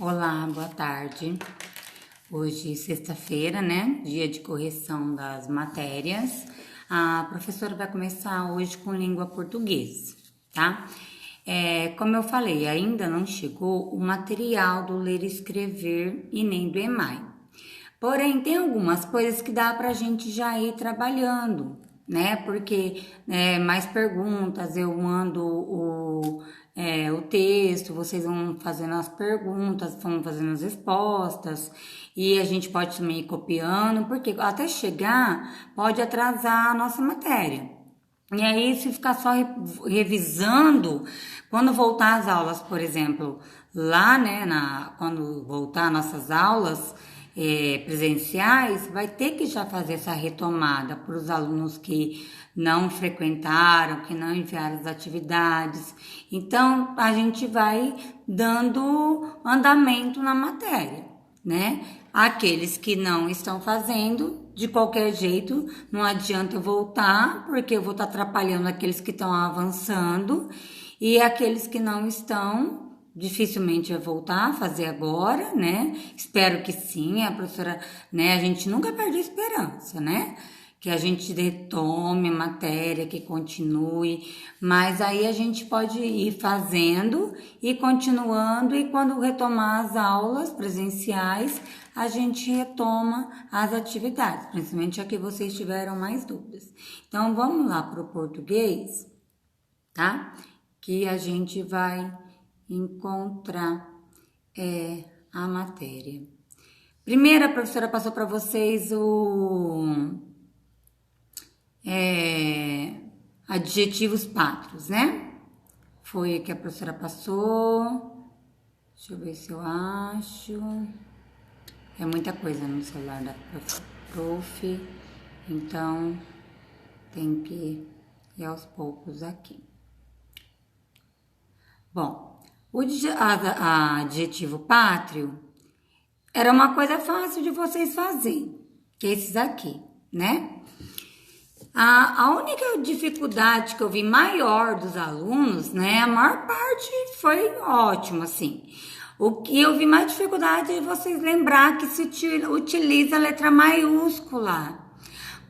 Olá, boa tarde. Hoje, sexta-feira, né? Dia de correção das matérias. A professora vai começar hoje com língua portuguesa, tá? Como eu falei, ainda não chegou o material do ler e escrever e nem do EMAI. Porém, tem algumas coisas que dá pra gente já ir trabalhando, né? Porque mais perguntas, eu mando o texto, vocês vão fazendo as perguntas, vão fazendo as respostas, e a gente pode também ir copiando, porque até chegar pode atrasar a nossa matéria. E aí, se ficar só revisando, quando voltar às aulas, por exemplo, lá, né, quando voltar nossas aulas presenciais, vai ter que já fazer essa retomada para os alunos que não frequentaram, que não enviaram as atividades. Então, a gente vai dando andamento na matéria, né? Aqueles que não estão fazendo, de qualquer jeito, não adianta eu voltar, porque eu vou estar atrapalhando aqueles que estão avançando, e aqueles que não estão, dificilmente vai voltar a fazer agora, né? Espero que sim, a professora, né? A gente nunca perde a esperança, né? Que a gente retome a matéria, que continue, mas aí a gente pode ir fazendo e continuando, e quando retomar as aulas presenciais, a gente retoma as atividades, principalmente a que vocês tiveram mais dúvidas. Então, vamos lá para o português, tá? Que a gente vai encontrar a matéria. Primeiro, a professora passou para vocês adjetivos pátrios, né? Foi o que a professora passou. Deixa eu ver se eu acho. É muita coisa no celular da prof, então tem que ir aos poucos aqui. Bom, o adjetivo pátrio era uma coisa fácil de vocês fazerem, que é esses aqui, né? A única dificuldade que eu vi maior dos alunos, né? A maior parte foi ótimo, assim. O que eu vi mais dificuldade é vocês lembrar que se utiliza a letra maiúscula.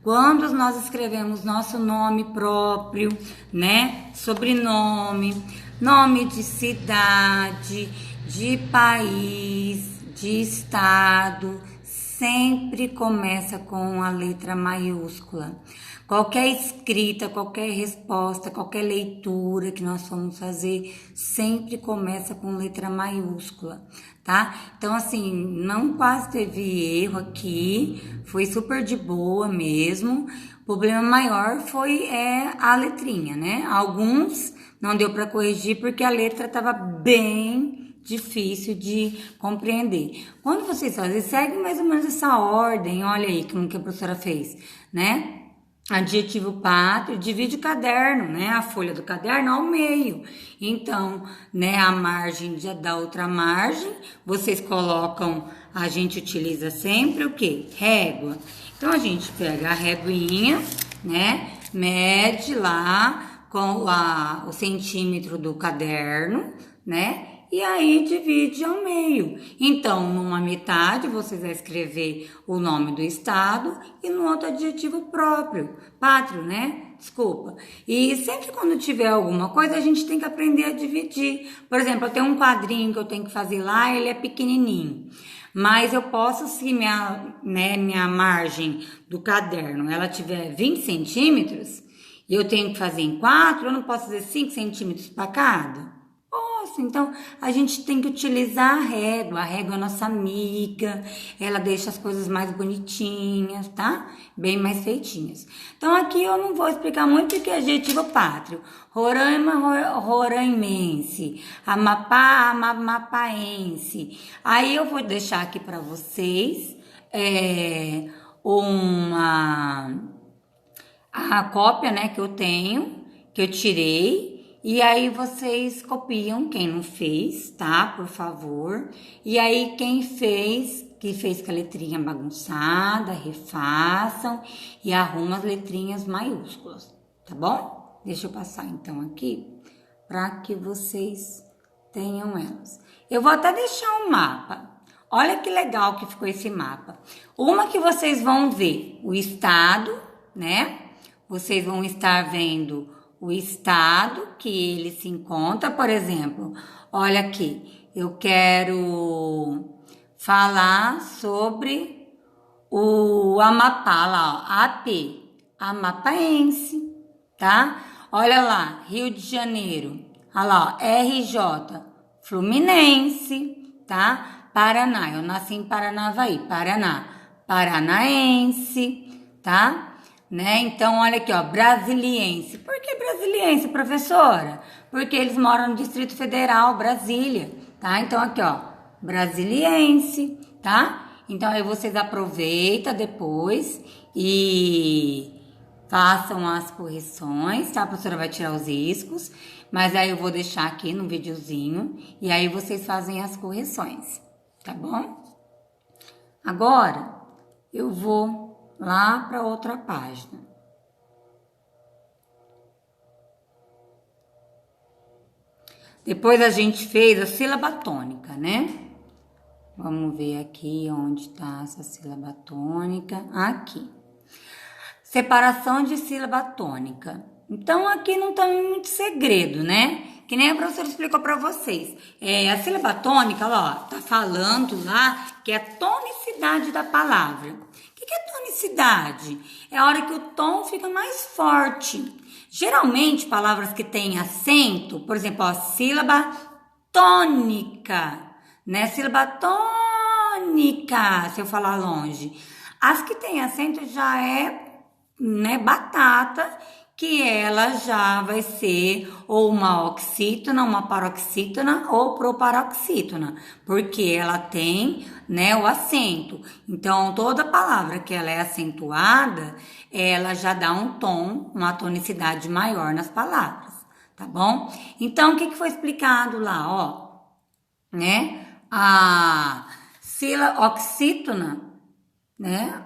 Quando nós escrevemos nosso nome próprio, né? Sobrenome, nome de cidade, de país, de estado, sempre começa com a letra maiúscula. Qualquer escrita, qualquer resposta, qualquer leitura que nós formos fazer, sempre começa com letra maiúscula, tá? Então, assim, não quase teve erro aqui, foi super de boa mesmo. O problema maior foi a letrinha, né? Alguns não deu para corrigir porque a letra estava bem difícil de compreender. Quando vocês fazem, segue mais ou menos essa ordem, olha aí como que a professora fez, né? Adjetivo pátrio, divide o caderno, né? A folha do caderno ao meio. Então, né, a margem da outra margem, vocês colocam, a gente utiliza sempre o quê? Régua. Então, a gente pega a reguinha, né? Mede lá com o centímetro do caderno, né? E aí divide ao meio. Então, numa metade você vai escrever o nome do estado e no outro adjetivo próprio, pátrio, né? Desculpa. E sempre quando tiver alguma coisa, a gente tem que aprender a dividir. Por exemplo, eu tenho um quadrinho que eu tenho que fazer lá, ele é pequenininho. Mas eu posso, se minha margem do caderno, ela tiver 20 centímetros, e eu tenho que fazer em 4, eu não posso fazer 5 centímetros para cada? Então, a gente tem que utilizar a régua é nossa amiga, ela deixa as coisas mais bonitinhas, tá? Bem mais feitinhas. Então, aqui eu não vou explicar muito porque é adjetivo pátrio. Roraima, roraimense, Amapá, amapaense. Aí eu vou deixar aqui para vocês a cópia, né, que eu tenho, que eu tirei. E aí vocês copiam quem não fez, tá? Por favor. E aí quem fez, que fez com a letrinha bagunçada, refaçam e arruma as letrinhas maiúsculas, tá bom? Deixa eu passar então aqui para que vocês tenham elos. Eu vou até deixar um mapa. Olha que legal que ficou esse mapa. Uma que vocês vão ver o estado, né? Vocês vão estar vendo o estado que ele se encontra, por exemplo. Olha aqui, eu quero falar sobre o Amapá lá, ó, AP, Amapaense, tá? Olha lá, Rio de Janeiro, olha lá, ó, RJ, Fluminense, tá? Paraná, eu nasci em Paranavaí, Paraná, Paranaense, tá? Né? Então, olha aqui, ó, brasiliense. Por que brasiliense, professora? Porque eles moram no Distrito Federal, Brasília, tá? Então, aqui, ó, brasiliense, tá? Então, aí vocês aproveitam depois e façam as correções, tá? A professora vai tirar os riscos, mas aí eu vou deixar aqui no videozinho e aí vocês fazem as correções, tá bom? Agora, eu vou lá para outra página. Depois a gente fez a sílaba tônica, né? Vamos ver aqui onde está essa sílaba tônica. Aqui. Separação de sílaba tônica. Então, aqui não tem muito segredo, né? Que nem a professora explicou para vocês. A sílaba tônica, ó, tá falando lá que é a tonicidade da palavra. O que é tonicidade? É a hora que o tom fica mais forte. Geralmente, palavras que têm acento, por exemplo, ó, sílaba tônica, né? Sílaba tônica, se eu falar longe. As que têm acento já é, né, batata, que ela já vai ser ou uma oxítona, uma paroxítona ou proparoxítona, porque ela tem, né, o acento. Então, toda palavra que ela é acentuada, ela já dá um tom, uma tonicidade maior nas palavras, tá bom? Então, o que foi explicado lá, ó, né? A sílaba oxítona, né?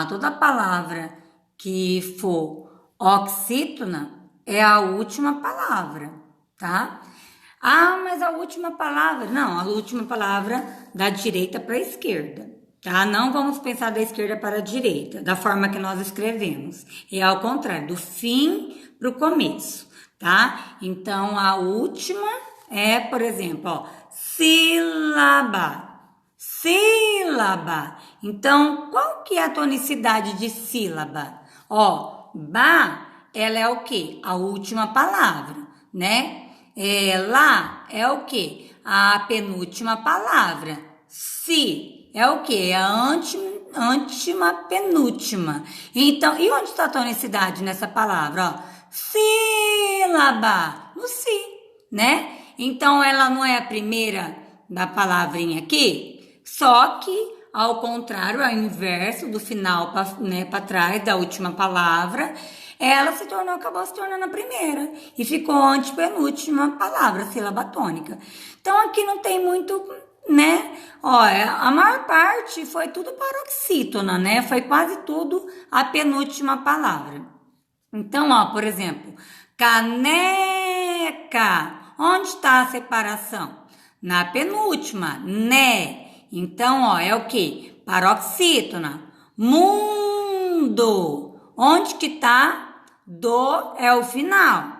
Toda palavra que for oxítona é a última palavra, tá? Ah, mas a última palavra... Não, a última palavra da direita para a esquerda, tá? Não vamos pensar da esquerda para a direita, da forma que nós escrevemos. É ao contrário, do fim para o começo, tá? Então, a última é, por exemplo, ó, sílaba. Sílaba. Então, qual que é a tonicidade de sílaba? Ó, ba, ela é o quê? A última palavra, né? Lá é o quê? A penúltima palavra. Si é o quê? É a antepenúltima penúltima. Então, e onde está a tonicidade nessa palavra? Ó, sílaba, no si, né? Então, ela não é a primeira da palavrinha aqui, só que ao contrário, ao inverso do final para trás da última palavra, ela acabou se tornando a primeira e ficou a antepenúltima palavra, sílaba tônica. Então aqui não tem muito, né? Olha, a maior parte foi tudo paroxítona, né? Foi quase tudo a penúltima palavra. Então, ó, por exemplo, caneca. Onde está a separação? Na penúltima, né? Então, ó, é o que? Paroxítona. Mundo. Onde que tá? Do é o final.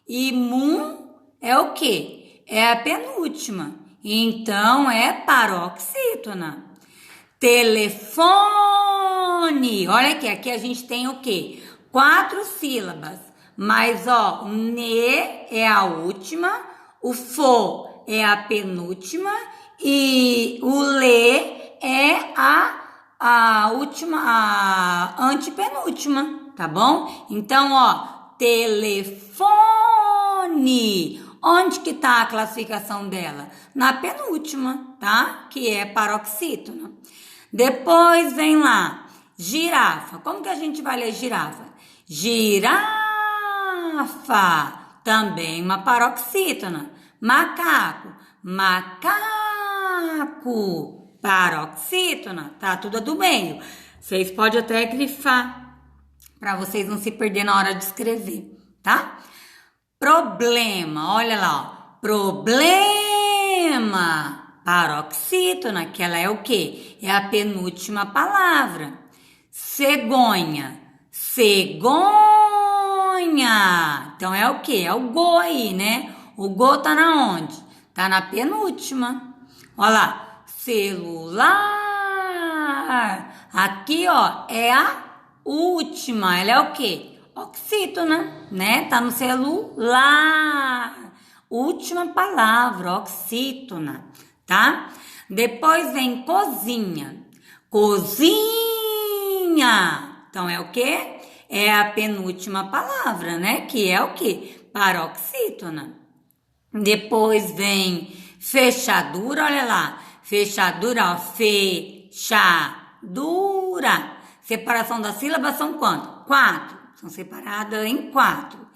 E mun é o que? É a penúltima. Então, é paroxítona. Telefone. Olha aqui a gente tem o que? 4 sílabas. Mas, ó, o ne é a última, o fo é a penúltima e o lê é a última, a antepenúltima, tá bom? Então, ó, telefone. Onde que tá a classificação dela? Na penúltima, tá? Que é paroxítona. Depois vem lá, girafa. Como que a gente vai ler girafa? Girafa. Também uma paroxítona. Macaco. Macaco. Paroxítona. Tá tudo do meio. Vocês podem até grifar para vocês não se perder na hora de escrever, tá? Problema. Olha lá, ó. Problema. paroxítona, que ela é o quê? É a penúltima palavra. Cegonha, cegonha. Então é o quê? É o go aí, né? O go tá na onde? Tá na penúltima. Olha lá, celular. Aqui, ó, é a última. Ela é o quê? Oxítona, né? Tá no celular. Última palavra, oxítona, tá? Depois vem cozinha. Cozinha. Então é o quê? É a penúltima palavra, né? Que é o quê? Paroxítona. Depois vem fechadura, olha lá. Fechadura, ó. Fechadura. Separação das sílabas são quanto? 4. São separadas em 4.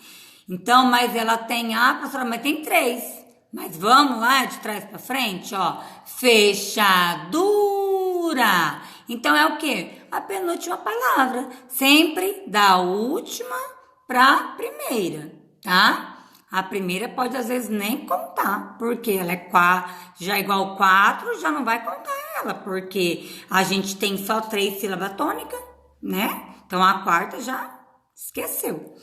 Então, mas ela tem professora, mas tem 3. Mas vamos lá de trás para frente, ó. Fechadura. Então é o quê? A penúltima palavra. Sempre da última para a primeira, tá? A primeira pode às vezes nem contar, porque ela é 4, já é igual 4, já não vai contar ela, porque a gente tem só 3 sílabas tônicas, né? Então a quarta já esqueceu,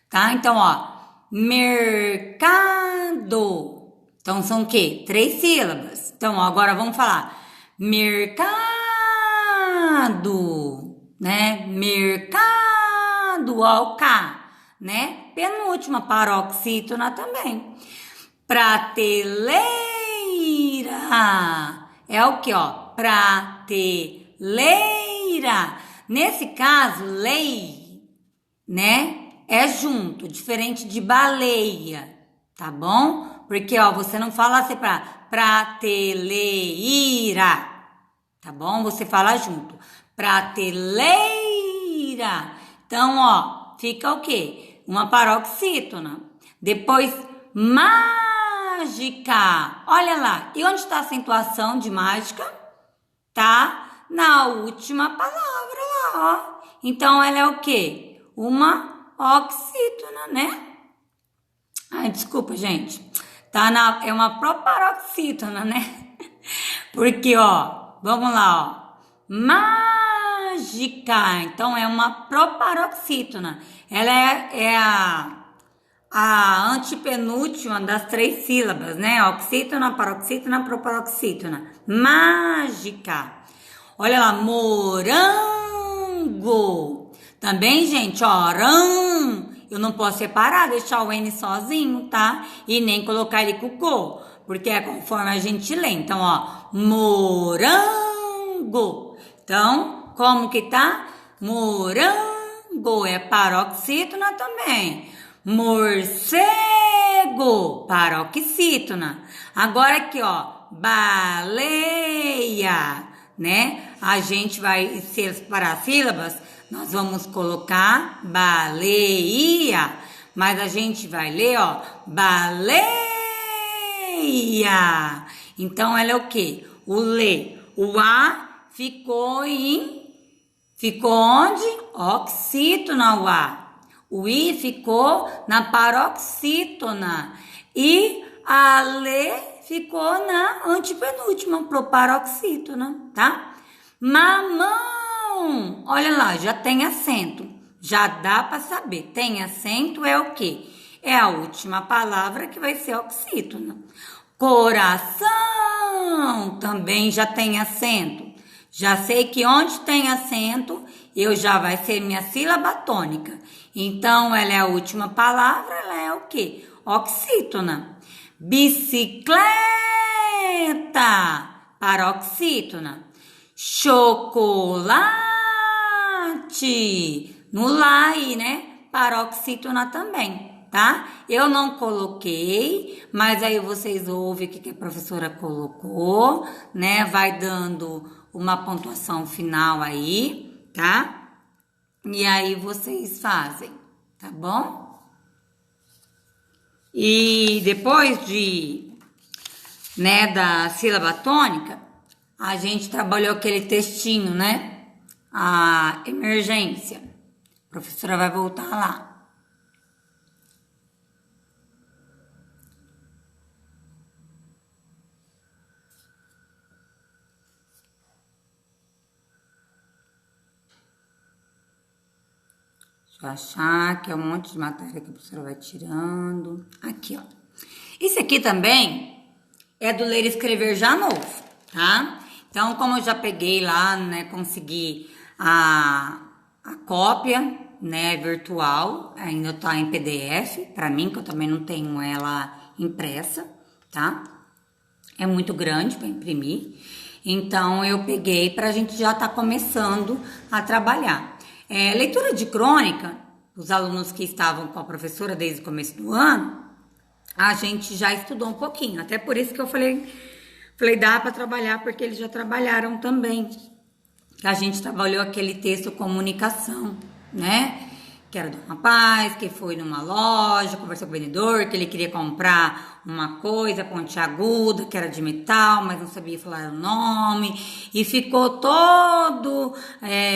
tá? Então, ó, mercado. Então são o quê? 3 sílabas. Então, ó, agora vamos falar mercado, né? Mercado, ó, o K, né? Penúltima, paroxítona também. Prateleira. É o que, ó? Prateleira. Nesse caso, lei, né? É junto, diferente de baleia, tá bom? Porque, ó, você não fala separado. Prateleira, tá bom? Você fala junto. Prateleira. Então, ó, fica o quê? Uma paroxítona. Depois, mágica. Olha lá. E onde está a acentuação de mágica? Tá na última palavra lá, ó. Então, ela é o quê? Uma oxítona, né? Ai, desculpa, gente. É uma proparoxítona, né? Porque, ó, vamos lá, ó. Mágica. Então, é uma proparoxítona. Ela é a antepenúltima das 3 sílabas, né? Oxítona, paroxítona, proparoxítona. Mágica. Olha lá, morango. Também, gente, ó, eu não posso separar, deixar o N sozinho, tá? E nem colocar ele com o go, porque é conforme a gente lê. Então, ó, morango. Então, como que tá? Morango é paroxítona também. Morcego, paroxítona. Agora aqui, ó, baleia, né? A gente vai separar sílabas, nós vamos colocar baleia, mas a gente vai ler, ó, baleia. Então, ela é o quê? O lê. O A ficou onde? Oxítona, o A. O I ficou na paroxítona. E a lê ficou na antepenúltima, proparoxítona, tá? Mamão. Olha lá, já tem acento. Já dá para saber. Tem acento é o quê? É a última palavra que vai ser oxítona. Coração também já tem acento. Já sei que onde tem acento, já vai ser minha sílaba tônica. Então, ela é a última palavra, ela é o quê? Oxítona. Bicicleta, paroxítona. Chocolate, no lá aí, né? Paroxítona também, tá? Eu não coloquei, mas aí vocês ouvem o que a professora colocou, né? Vai dando uma pontuação final aí, tá? E aí vocês fazem, tá bom? E depois da sílaba tônica, a gente trabalhou aquele textinho, né? A emergência. A professora vai voltar lá. Deixa eu achar, que é um monte de matéria que a professora vai tirando. Aqui, ó. Isso aqui também é do Ler e Escrever Já Novo, tá? Então, como eu já peguei lá, né, consegui a cópia, né, virtual, ainda tá em PDF, pra mim, que eu também não tenho ela impressa, tá? É muito grande para imprimir, então eu peguei pra gente já tá começando a trabalhar. Leitura de crônica, os alunos que estavam com a professora desde o começo do ano, a gente já estudou um pouquinho, até por isso que eu falei dá para trabalhar, porque eles já trabalharam também. A gente trabalhou aquele texto comunicação, né? Que era do rapaz que foi numa loja, conversou com o vendedor, que ele queria comprar uma coisa pontiaguda, que era de metal, mas não sabia falar o nome. E ficou todo,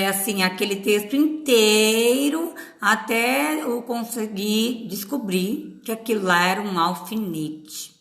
assim, aquele texto inteiro, até eu conseguir descobrir que aquilo lá era um alfinete,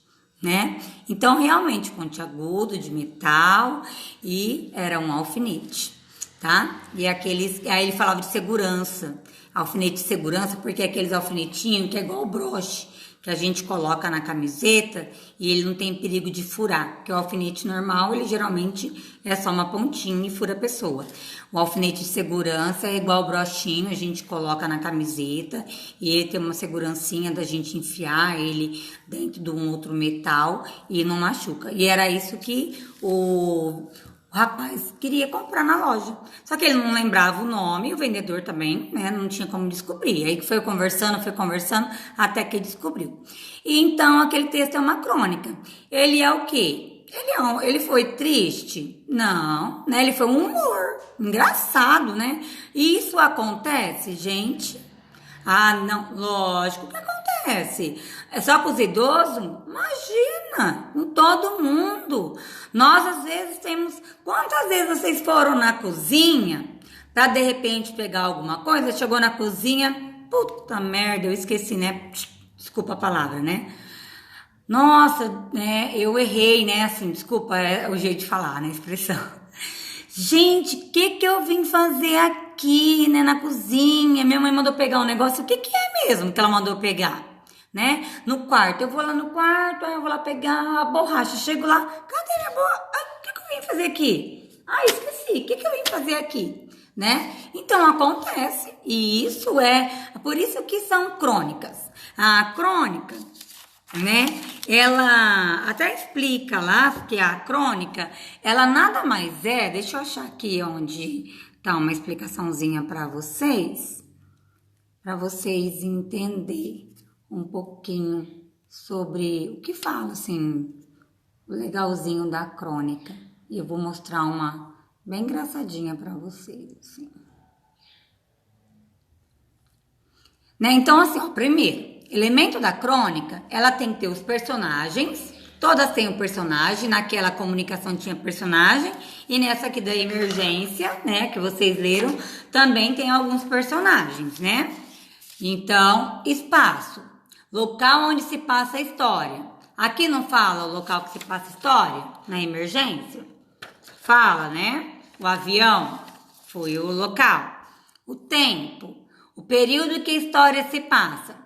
né? Então, realmente, pontiagudo, de metal, e era um alfinete, tá? E aí ele falava de segurança, alfinete de segurança, porque é aqueles alfinetinhos que é igual o broche, que a gente coloca na camiseta e ele não tem perigo de furar, porque o alfinete normal, ele geralmente é só uma pontinha e fura a pessoa. O alfinete de segurança é igual o brochinho, a gente coloca na camiseta e ele tem uma segurancinha da gente enfiar ele dentro de um outro metal e não machuca. E era isso que o rapaz queria comprar na loja. Só que ele não lembrava o nome, e o vendedor também, né? Não tinha como descobrir. Aí foi conversando, até que descobriu. E então, aquele texto é uma crônica. Ele é o quê? Ele foi triste? Não, né? Ele foi um humor. Engraçado, né? E isso acontece, gente? Ah, não, lógico que acontece. É só com os idosos? Imagina, com todo mundo. Nós, às vezes, temos... Quantas vezes vocês foram na cozinha pra, de repente, pegar alguma coisa? Chegou na cozinha, puta merda, eu esqueci, né? Desculpa a palavra, né? Nossa, né? Eu errei, né? Assim, desculpa, é o jeito de falar, né? A expressão. Gente, o que eu vim fazer aqui, né, na cozinha? Minha mãe mandou pegar um negócio, o que é mesmo que ela mandou pegar, né? No quarto, eu vou lá no quarto, aí eu vou lá pegar a borracha, chego lá, cadê minha borracha? O que eu vim fazer aqui? Ah, esqueci, o que eu vim fazer aqui, né? Então, acontece, e isso por isso que são crônicas. A crônica, né? Ela até explica lá que a crônica, ela nada mais deixa eu achar aqui onde tá uma explicaçãozinha para vocês entender um pouquinho sobre o que fala, assim, o legalzinho da crônica. E eu vou mostrar uma bem engraçadinha para vocês, assim. Né? Então, assim, ó, primeiro, elemento da crônica, ela tem que ter os personagens, todas têm um personagem, naquela comunicação tinha personagem, e nessa aqui da emergência, né, que vocês leram, também tem alguns personagens, né? Então, espaço, local onde se passa a história. Aqui não fala o local que se passa a história, na emergência? Fala, né? O avião foi o local. O tempo, o período que a história se passa,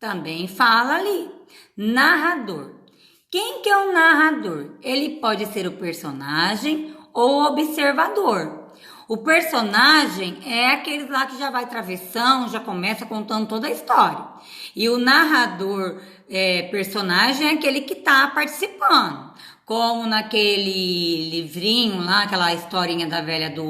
também fala ali. Narrador. Quem que é o narrador? Ele pode ser o personagem ou o observador. O personagem é aquele lá que já vai travessão, já começa contando toda a história. E o narrador, personagem, é aquele que está participando. Como naquele livrinho lá, aquela historinha da A Velha de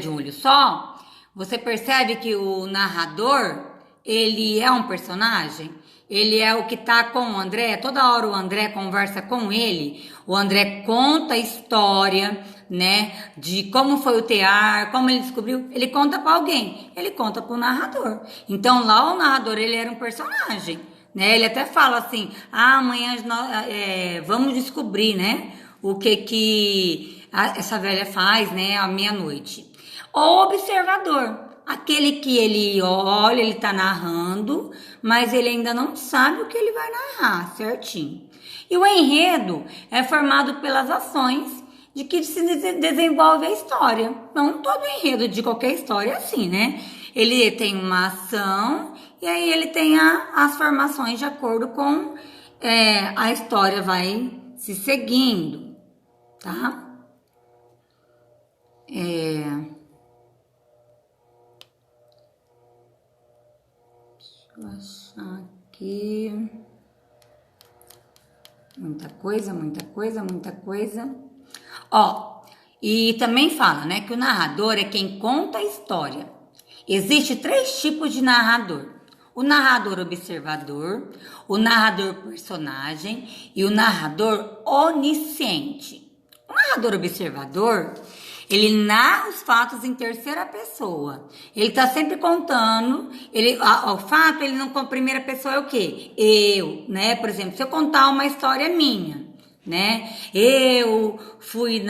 um Olho Só. Você percebe que o narrador, ele é um personagem? Ele é o que tá com o André, toda hora o André conversa com ele, o André conta a história, né, de como foi o tear, como ele descobriu, ele conta para alguém, ele conta para o narrador. Então lá o narrador, ele era um personagem, né, ele até fala assim, amanhã vamos descobrir, né, o que essa velha faz, né, à meia-noite. O observador, aquele que ele olha, ele tá narrando, mas ele ainda não sabe o que ele vai narrar certinho. E o enredo é formado pelas ações de que se desenvolve a história. Não todo enredo de qualquer história é assim, né? Ele tem uma ação e aí ele tem as formações de acordo com a história vai se seguindo, tá? Deixa eu achar aqui. Muita coisa, muita coisa, muita coisa. Ó, e também fala, né, que o narrador é quem conta a história. Existe 3 tipos de narrador. O narrador observador, o narrador personagem e o narrador onisciente. O narrador observador, ele narra os fatos em terceira pessoa. Ele tá sempre contando, o fato, ele não com primeira pessoa é o quê? Eu, né? Por exemplo, se eu contar uma história minha, né? Eu fui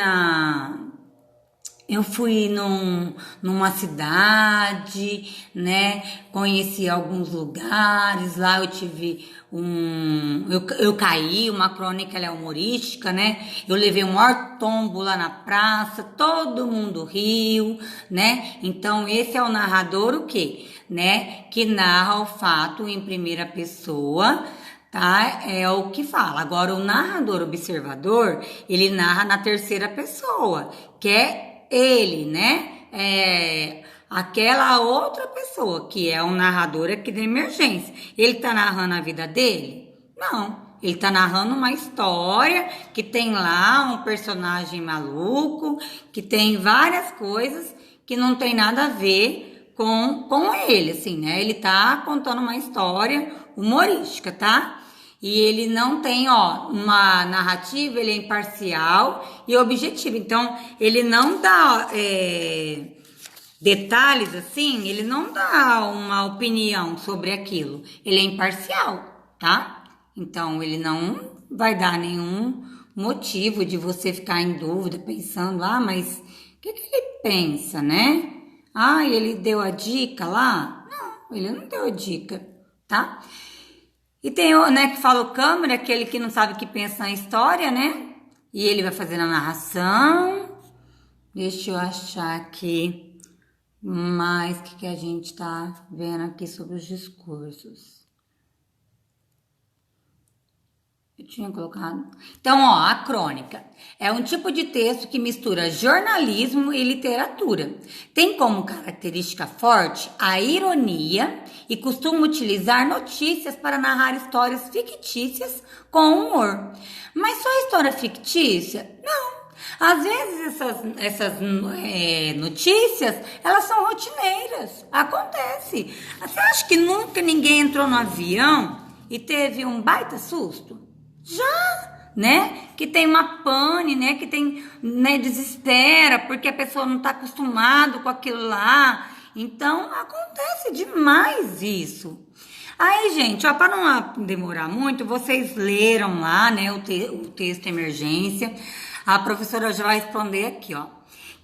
numa cidade, né? Conheci alguns lugares, lá eu tive eu caí, uma crônica, ela é humorística, né? Eu levei um maior tombo lá na praça, todo mundo riu, né? Então, esse é o narrador, o quê? Né? Que narra o fato em primeira pessoa, tá? É o que fala. Agora, o narrador observador, ele narra na terceira pessoa, que é ele, né? Aquela outra pessoa, que é o narrador aqui da emergência. Ele tá narrando a vida dele? Não. Ele tá narrando uma história que tem lá um personagem maluco, que tem várias coisas que não tem nada a ver com ele, assim, né? Ele tá contando uma história humorística, tá? E ele não tem, uma narrativa, ele é imparcial e objetivo. Então, ele não dá detalhes assim, ele não dá uma opinião sobre aquilo. Ele é imparcial, tá? Então, ele não vai dar nenhum motivo de você ficar em dúvida, pensando, mas o que ele pensa, né? Ele deu a dica lá? Não, ele não deu a dica, tá? E tem o, né, que fala o câmera, aquele que não sabe o que pensa na história, né? E ele vai fazendo a narração. Deixa eu achar aqui mais o que a gente tá vendo aqui sobre os discursos. Eu tinha colocado. Então, a crônica é um tipo de texto que mistura jornalismo e literatura. Tem como característica forte a ironia e costuma utilizar notícias para narrar histórias fictícias com humor. Mas só história fictícia? Não. Às vezes essas notícias, elas são rotineiras. Acontece. Você acha que nunca ninguém entrou no avião e teve um baita susto? Já, né? Que tem uma pane, né? Que tem, né, desespera, porque a pessoa não está acostumada com aquilo lá. Então, acontece demais isso. Aí, gente, para não demorar muito, vocês leram lá, né, o texto emergência. A professora já vai responder aqui,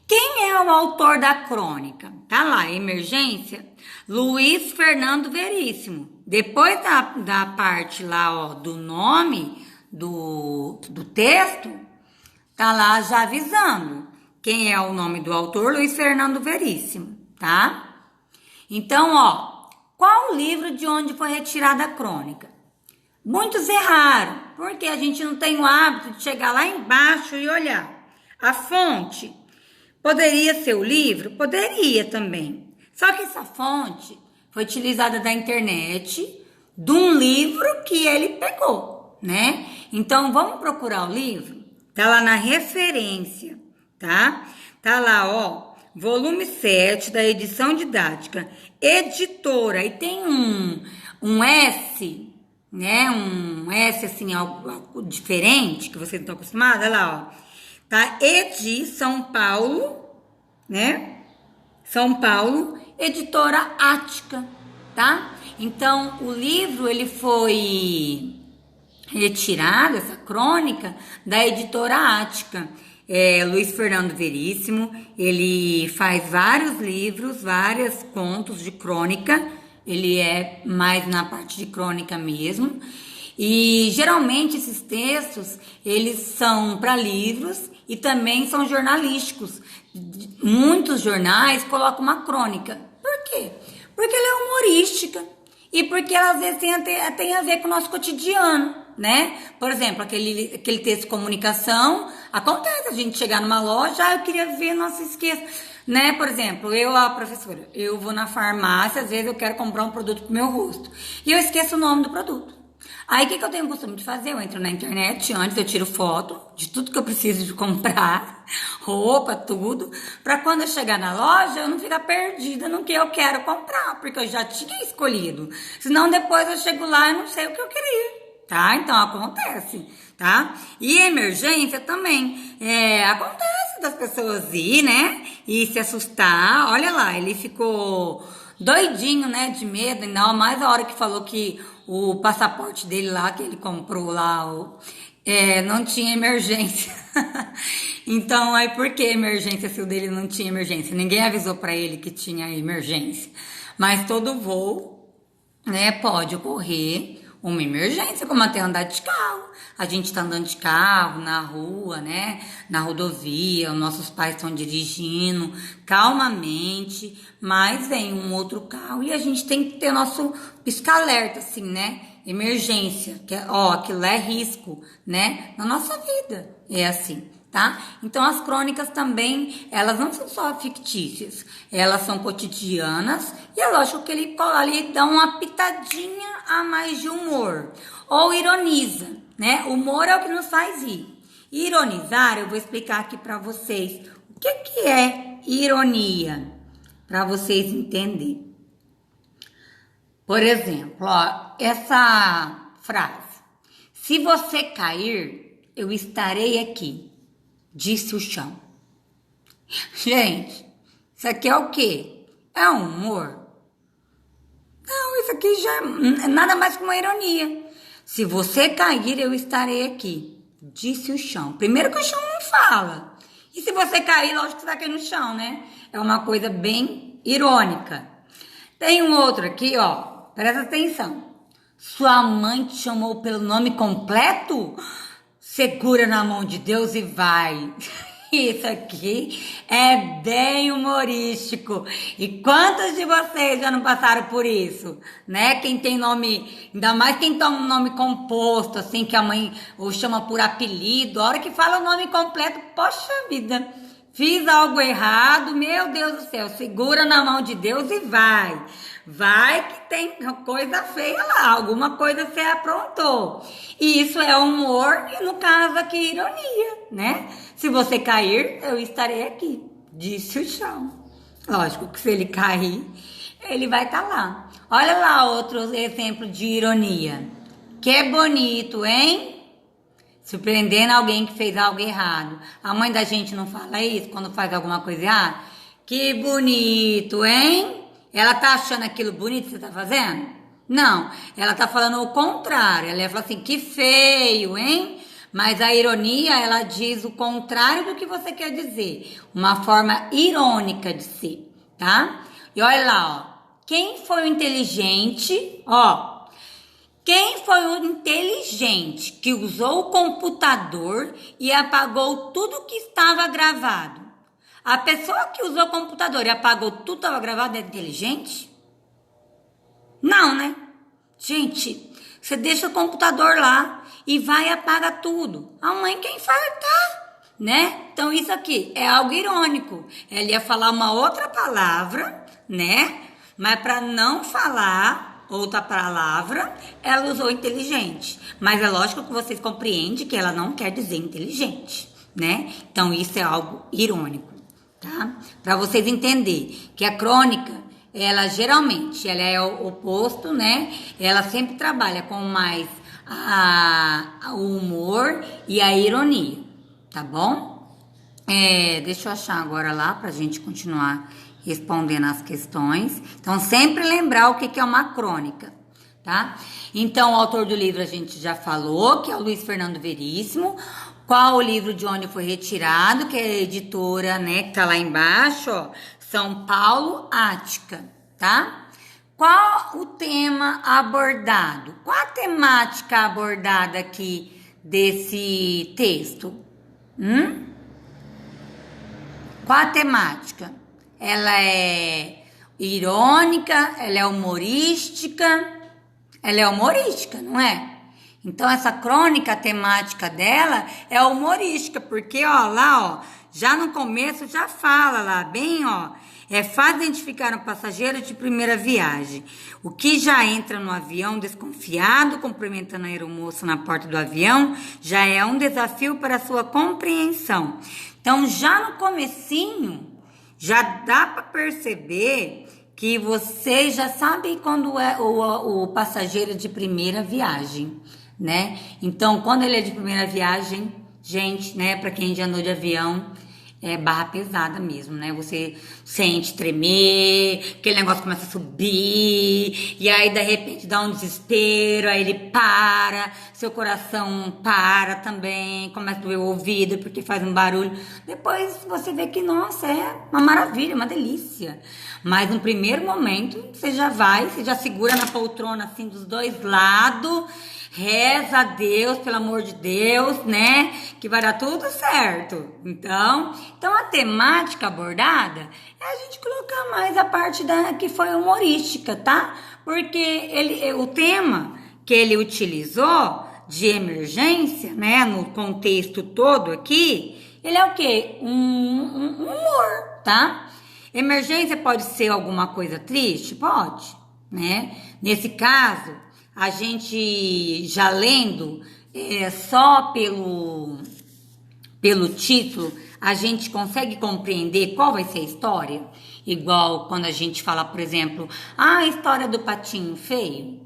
Quem é o autor da crônica? Tá lá, emergência, Luiz Fernando Veríssimo. Depois da parte lá, do nome do texto, tá lá já avisando quem é o nome do autor, Luiz Fernando Veríssimo, tá? Então, qual o livro de onde foi retirada a crônica? Muitos erraram, porque a gente não tem o hábito de chegar lá embaixo e olhar. A fonte poderia ser o livro? Poderia também. Só que essa fonte foi utilizada da internet, de um livro que ele pegou, né? Então, vamos procurar o livro? Tá lá na referência, tá? Tá lá, volume 7 da edição didática, editora, e tem um S, né? Um S, assim, algo diferente, que vocês não estão acostumados, olha lá, tá? Edi São Paulo, né? São Paulo, editora Ática, tá? Então, o livro, ele foi retirado, essa crônica, da editora Ática. Luiz Fernando Veríssimo, ele faz vários livros, vários contos de crônica, ele é mais na parte de crônica mesmo, e geralmente esses textos, eles são para livros e também são jornalísticos. Muitos jornais colocam uma crônica. Por quê? Porque ela é humorística e porque ela às vezes tem a ver com o nosso cotidiano, né? Por exemplo, aquele texto de comunicação, acontece a gente chegar numa loja, eu queria ver, não se esqueça, né? Por exemplo, a professora, eu vou na farmácia, às vezes eu quero comprar um produto pro meu rosto e eu esqueço o nome do produto. Aí, o que eu tenho o costume de fazer? Eu entro na internet, antes eu tiro foto de tudo que eu preciso de comprar, roupa, tudo, pra quando eu chegar na loja, eu não ficar perdida no que eu quero comprar, porque eu já tinha escolhido. Senão, depois eu chego lá e não sei o que eu queria, tá? Então, acontece, tá? E emergência também, acontece das pessoas ir, né, e se assustar. Olha lá, ele ficou doidinho, né, de medo, ainda mais a hora que falou que o passaporte dele lá, que ele comprou lá, não tinha emergência. Então, aí por que emergência se o dele não tinha emergência? Ninguém avisou pra ele que tinha emergência. Mas todo voo, né, pode ocorrer uma emergência, como até andar de carro. A gente tá andando de carro na rua, né, na rodovia, os nossos pais estão dirigindo calmamente, mas vem um outro carro e a gente tem que ter nosso pisca-alerta, assim, né, emergência, que aquilo é risco, né, na nossa vida, é assim. Tá? Então as crônicas também, elas não são só fictícias, elas são cotidianas e é lógico que ele ali dá uma pitadinha a mais de humor ou ironiza, né? Humor é o que nos faz rir. Ironizar, eu vou explicar aqui para vocês o que é ironia, para vocês entenderem. Por exemplo, essa frase: se você cair, eu estarei aqui, disse o chão. Gente, isso aqui é o quê? É um humor? Não, isso aqui já é nada mais que uma ironia. Se você cair, eu estarei aqui, disse o chão. Primeiro que o chão não fala. E se você cair, lógico que você vai cair no chão, né? É uma coisa bem irônica. Tem um outro aqui, presta atenção. Sua mãe te chamou pelo nome completo? Segura na mão de Deus e vai. Isso aqui é bem humorístico. E quantos de vocês já não passaram por isso? Né? Quem tem nome, ainda mais quem tem um nome composto, assim, que a mãe ou chama por apelido, a hora que fala o nome completo, poxa vida, fiz algo errado, meu Deus do céu, segura na mão de Deus e vai. Vai que tem coisa feia lá, alguma coisa você aprontou. E isso é humor e no caso aqui ironia, né? Se você cair, eu estarei aqui, disse o chão. Lógico que se ele cair, ele vai estar lá. Olha lá outro exemplo de ironia. Que bonito, hein? Surpreendendo alguém que fez algo errado. A mãe da gente não fala isso quando faz alguma coisa errada? Que bonito, hein? Ela tá achando aquilo bonito que você tá fazendo? Não, ela tá falando o contrário. Ela fala assim, que feio, hein? Mas a ironia, ela diz o contrário do que você quer dizer. Uma forma irônica de ser, tá? E olha lá, quem foi o inteligente, quem foi o inteligente que usou o computador e apagou tudo que estava gravado? A pessoa que usou o computador e apagou tudo que estava gravado é inteligente? Não, né? Gente, você deixa o computador lá e vai e apaga tudo. A mãe quer infartar, né? Então isso aqui é algo irônico. Ela ia falar uma outra palavra, né? Mas para não falar outra palavra, ela usou inteligente. Mas é lógico que vocês compreendem que ela não quer dizer inteligente, né? Então isso é algo irônico. Tá? Para vocês entenderem que a crônica, ela geralmente, ela é o oposto, né? Ela sempre trabalha com mais o humor e a ironia, tá bom? Deixa eu achar agora lá pra gente continuar respondendo as questões. Então, sempre lembrar o que é uma crônica, tá? Então, o autor do livro a gente já falou, que é o Luiz Fernando Veríssimo. Qual o livro de onde foi retirado, que é a editora, né, que tá lá embaixo, São Paulo, Ática, tá? Qual o tema abordado? Qual a temática abordada aqui desse texto? Qual a temática? Ela é irônica, ela é humorística. Ela é humorística, não é? Então, essa crônica temática dela é humorística, porque, ó, lá, ó, já no começo já fala lá, bem, ó, é fácil identificar um passageiro de primeira viagem. O que já entra no avião desconfiado, cumprimentando a aeromoça na porta do avião, já é um desafio para a sua compreensão. Então, já no comecinho, já dá para perceber que você já sabe quando é o passageiro de primeira viagem, né? Então, quando ele é de primeira viagem, gente, né, para quem já andou de avião, é barra pesada mesmo, né? Você sente tremer, aquele negócio começa a subir, e aí de repente dá um desespero, aí ele para, seu coração para também, começa a doer o ouvido porque faz um barulho. Depois você vê que, nossa, é uma maravilha, uma delícia. Mas no primeiro momento, você já segura na poltrona assim dos dois lados, reza a Deus, pelo amor de Deus, né? Que vai dar tudo certo. Então a temática abordada é a gente colocar mais a parte que foi humorística, tá? Porque o tema que ele utilizou de emergência, né? No contexto todo aqui, ele é o quê? Um humor, tá? Emergência pode ser alguma coisa triste? Pode, né? Nesse caso, a gente já lendo só pelo título, a gente consegue compreender qual vai ser a história? Igual quando a gente fala, por exemplo, a história do patinho feio.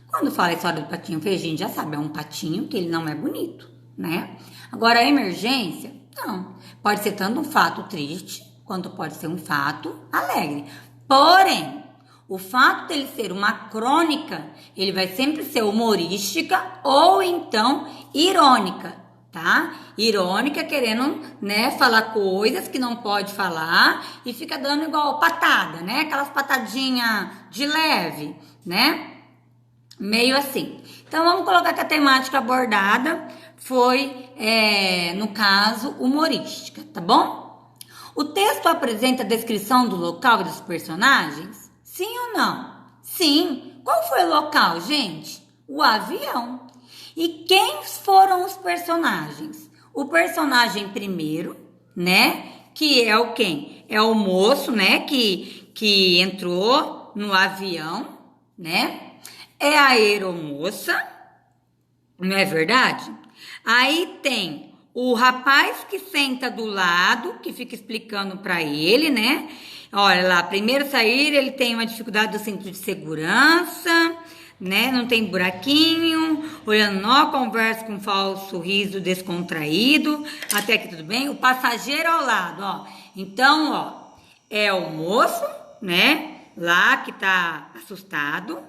Quando fala a história do patinho feio, a gente já sabe, é um patinho que ele não é bonito, né? Agora, a emergência, não. Pode ser tanto um fato triste, quanto pode ser um fato alegre. Porém, o fato dele ser uma crônica, ele vai sempre ser humorística ou então irônica, tá? Irônica querendo, né, falar coisas que não pode falar e fica dando igual patada, né? Aquelas patadinhas de leve, né? Meio assim. Então, vamos colocar que a temática abordada foi, no caso, humorística, tá bom? O texto apresenta a descrição do local e dos personagens? Sim ou não? Sim. Qual foi o local, gente? O avião. E quem foram os personagens? O personagem primeiro, né? Que é o quem? É o moço, né? Que entrou no avião, né? É a aeromoça, não é verdade? Aí tem o rapaz que senta do lado, que fica explicando para ele, né? Olha lá, primeiro sair, ele tem uma dificuldade do cinto de segurança, né? Não tem buraquinho, olhando nó, conversa com um falso riso descontraído, até que tudo bem. O passageiro ao lado, ó. Então, ó, é o moço, né? Lá que tá assustado.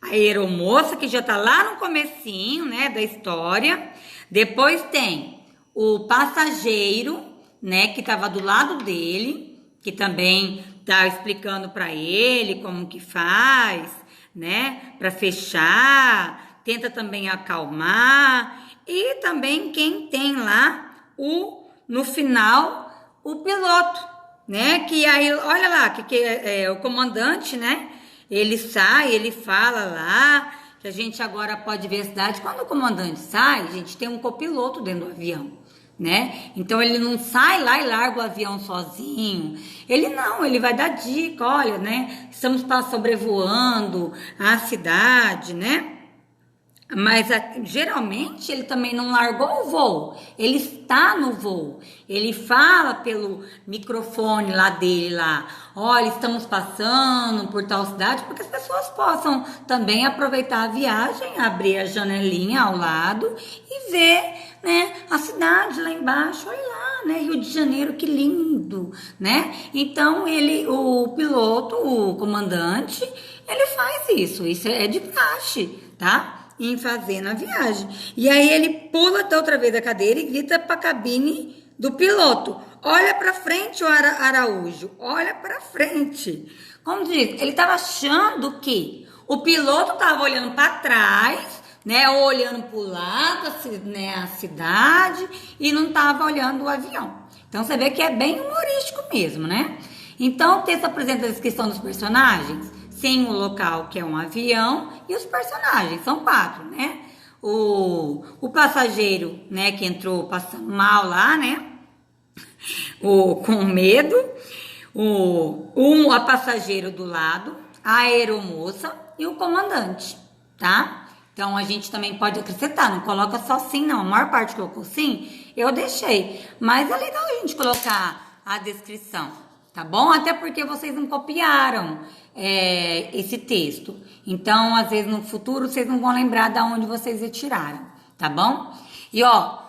A aeromoça que já tá lá no comecinho, né, da história. Depois tem o passageiro, né, que tava do lado dele, que também tá explicando para ele como que faz, né, para fechar, tenta também acalmar, e também quem tem lá no final o piloto, né, que aí olha lá que é o comandante, né, ele sai, ele fala lá que a gente agora pode ver a cidade. Quando o comandante sai, a gente tem um copiloto dentro do avião, né? Então ele não sai lá e larga o avião sozinho. Ele não, ele vai dar dica, olha, né? Estamos sobrevoando a cidade, né? Mas geralmente ele também não largou o voo, ele está no voo, ele fala pelo microfone lá dele lá, olha, estamos passando por tal cidade, porque as pessoas possam também aproveitar a viagem, abrir a janelinha ao lado e ver, né, a cidade lá embaixo, olha lá, né, Rio de Janeiro, que lindo, né? Então o piloto, o comandante, ele faz isso é de praxe, tá? Em fazer na viagem. E aí ele pula da outra vez da cadeira e grita para a cabine do piloto: olha para frente, o Araújo, olha para frente. Como diz, ele estava achando que o piloto estava olhando para trás, né, olhando para o lado, né, a cidade, e não estava olhando o avião. Então você vê que é bem humorístico mesmo, né? Então, o texto apresenta a descrição dos personagens, sem o local, que é um avião, e os personagens, são 4, né? O passageiro, né, que entrou passando mal lá, né? Com medo. A passageiro do lado, a aeromoça e o comandante, tá? Então, a gente também pode acrescentar, não coloca só sim, não. A maior parte colocou sim, eu deixei. Mas é legal a gente colocar a descrição, tá bom? Até porque vocês não copiaram esse texto. Então, às vezes, no futuro, vocês não vão lembrar de onde vocês retiraram, tá bom? E, ó,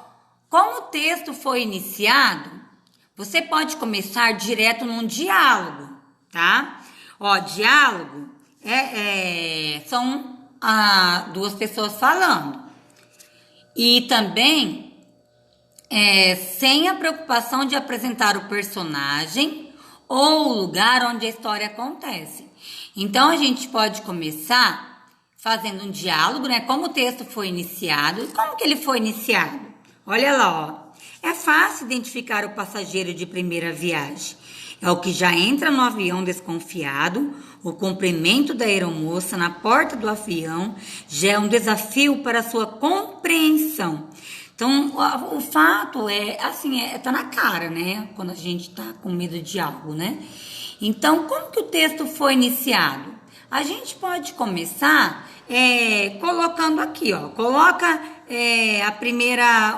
como o texto foi iniciado, você pode começar direto num diálogo, tá? Ó, diálogo são 2 pessoas falando. E também sem a preocupação de apresentar o personagem ou o lugar onde a história acontece. Então, a gente pode começar fazendo um diálogo, né? Como o texto foi iniciado. E como que ele foi iniciado? Olha lá, ó. É fácil identificar o passageiro de primeira viagem. É o que já entra no avião desconfiado. O cumprimento da aeromoça na porta do avião já é um desafio para sua compreensão. Então, o fato tá na cara, né? Quando a gente tá com medo de algo, né? Então, como que o texto foi iniciado? A gente pode começar colocando aqui, ó. Coloca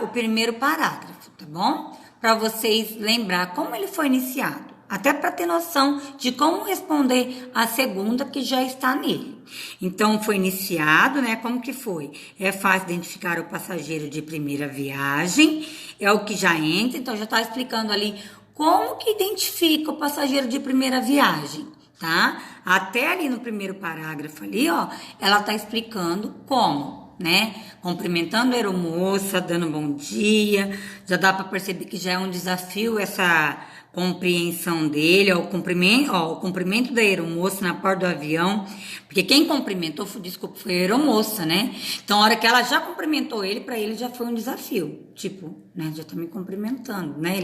o primeiro parágrafo, tá bom? Para vocês lembrar como ele foi iniciado. Até para ter noção de como responder a segunda que já está nele. Então, foi iniciado, né? Como que foi? É fácil identificar o passageiro de primeira viagem. É o que já entra. Então, já está explicando ali como que identifica o passageiro de primeira viagem, tá? Até ali no primeiro parágrafo ali, ó, ela tá explicando como, né? Cumprimentando a aeromoça, dando bom dia. Já dá para perceber que já é um desafio essa compreensão dele, ó, o cumprimento da aeromoça na porta do avião, porque quem cumprimentou, foi a aeromoça, né? Então, a hora que ela já cumprimentou ele, para ele já foi um desafio, tipo, né, já tá me cumprimentando, né?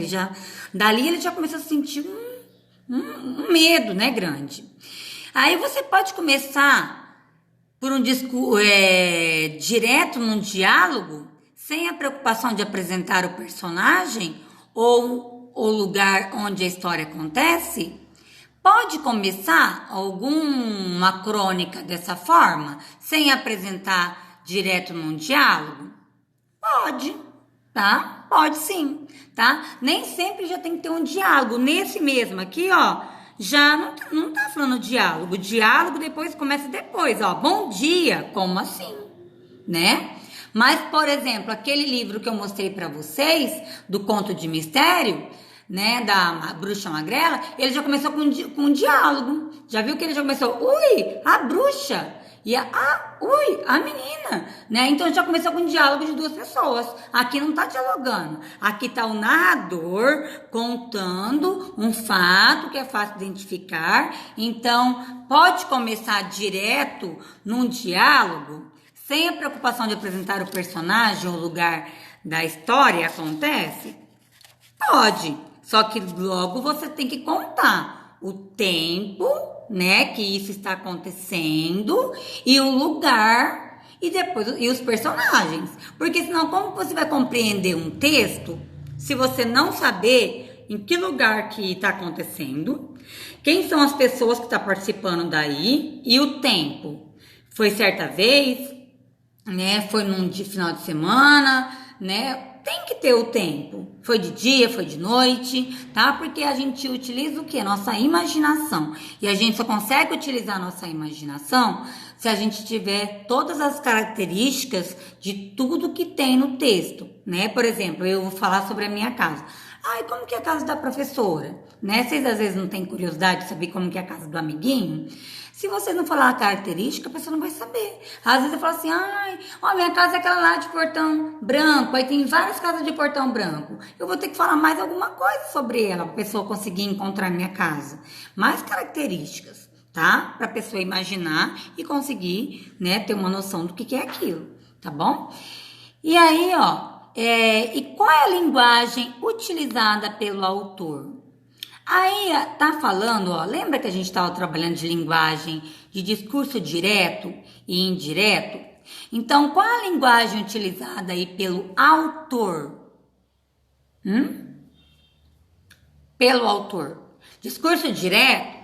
Dali ele já começou a sentir um medo, né, grande. Aí você pode começar por um discurso direto num diálogo, sem a preocupação de apresentar o personagem ou o lugar onde a história acontece. Pode começar alguma crônica dessa forma, sem apresentar direto num diálogo? Pode, tá? Pode sim, tá? Nem sempre já tem que ter um diálogo. Nesse mesmo aqui, ó, já não tá falando diálogo. O diálogo começa depois, ó. Bom dia, como assim? Né? Mas, por exemplo, aquele livro que eu mostrei para vocês, do Conto de Mistério, né, da Bruxa Magrela, ele já começou com um diálogo. Já viu que ele já começou, ui, a bruxa, e ui, a menina, né? Então já começou com um diálogo de 2 pessoas. Aqui não tá dialogando. Aqui tá o narrador contando um fato que é fácil de identificar. Então, pode começar direto num diálogo, sem a preocupação de apresentar o personagem ou o lugar da história acontece? Pode. Só que logo você tem que contar o tempo, né, que isso está acontecendo e o lugar e os personagens. Porque senão como você vai compreender um texto se você não saber em que lugar que está acontecendo, quem são as pessoas que estão participando daí e o tempo? Foi certa vez, né? Foi num final de semana, né? Tem que ter o tempo. Foi de dia, foi de noite, tá? Porque a gente utiliza o quê? Nossa imaginação. E a gente só consegue utilizar a nossa imaginação se a gente tiver todas as características de tudo que tem no texto, né? Por exemplo, eu vou falar sobre a minha casa. Ai, como que é a casa da professora? Né? Vocês às vezes não têm curiosidade de saber como que é a casa do amiguinho? Se você não falar a característica, a pessoa não vai saber. Às vezes eu falo assim, ai, ó, minha casa é aquela lá de portão branco, aí tem várias casas de portão branco. Eu vou ter que falar mais alguma coisa sobre ela, para a pessoa conseguir encontrar minha casa. Mais características, tá? Para a pessoa imaginar e conseguir, né, ter uma noção do que é aquilo, tá bom? E aí, ó, e qual é a linguagem utilizada pelo autor? Aí tá falando, ó, lembra que a gente estava trabalhando de linguagem de discurso direto e indireto? Então, qual a linguagem utilizada aí pelo autor? Pelo autor. Discurso direto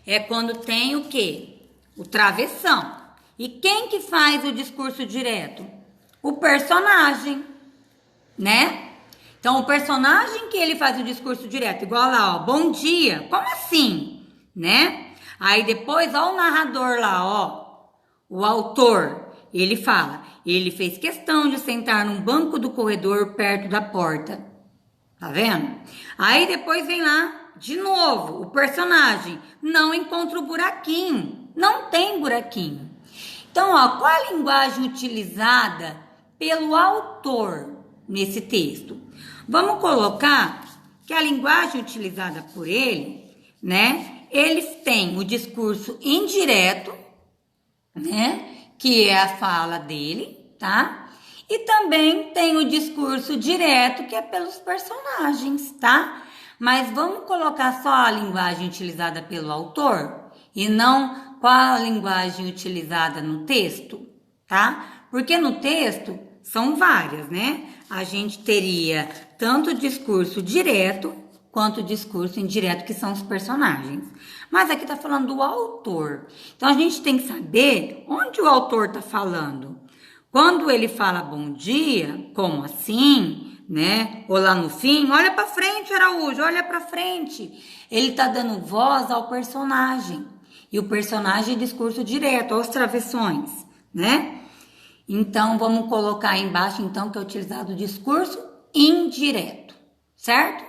é quando tem o quê? O travessão. E quem que faz o discurso direto? O personagem, né? Então, o personagem que ele faz o discurso direto, igual lá, ó, bom dia, como assim? Né? Aí depois, ó, o narrador lá, ó, o autor, ele fala, ele fez questão de sentar num banco do corredor perto da porta. Tá vendo? Aí depois vem lá, de novo, o personagem não encontra o buraquinho, não tem buraquinho. Então, ó, qual a linguagem utilizada pelo autor nesse texto? Vamos colocar que a linguagem utilizada por ele, né? Eles têm o discurso indireto, né? Que é a fala dele, tá? E também tem o discurso direto, que é pelos personagens, tá? Mas vamos colocar só a linguagem utilizada pelo autor e não qual a linguagem utilizada no texto, tá? Porque no texto são várias, né? A gente teria tanto o discurso direto quanto o discurso indireto, que são os personagens. Mas aqui tá falando do autor. Então a gente tem que saber onde o autor tá falando. Quando ele fala bom dia, como assim, né? Ou lá no fim, olha para frente, Araújo, olha para frente. Ele tá dando voz ao personagem. E o personagem é discurso direto, aos travessões, né? Então, vamos colocar aí embaixo, então, que é utilizado o discurso indireto, certo?